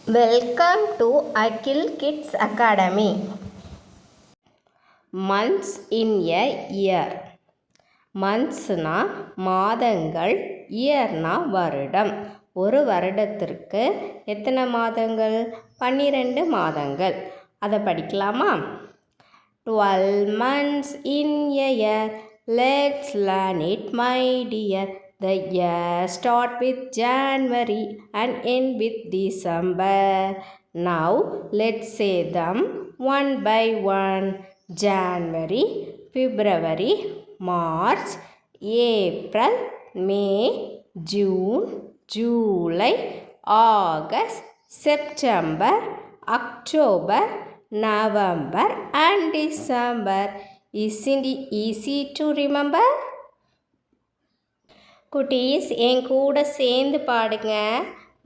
Welcome to Akhil Kids Academy. Months in a year. மந்த்ஸ்னா மாதங்கள், இயர்னா வருடம். ஒரு வருடத்திற்கு எத்தனை மாதங்கள்? 12 மாதங்கள். அதை படிக்கலாமா? 12 months in a year. Let's learn it, my dear. The year start with January and end with December. Now let's say them one by one. January, February, March, April, May, June, July, August, September, October, November and December. Isn't it easy to remember? குட்டீஸ் என் கூட சேர்ந்து பாடுங்க.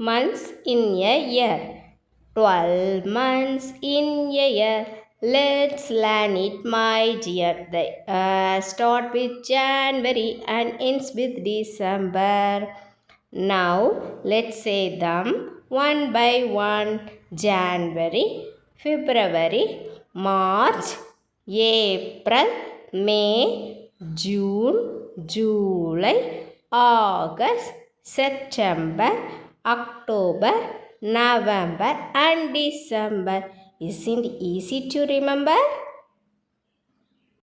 months in a year. 12 months in a year. Let's learn it, my dear. The start with January and ends with December. Now let's say them one by one. January, February, March, April, May, June, July, August, September, October, November and December. Isn't it easy to remember?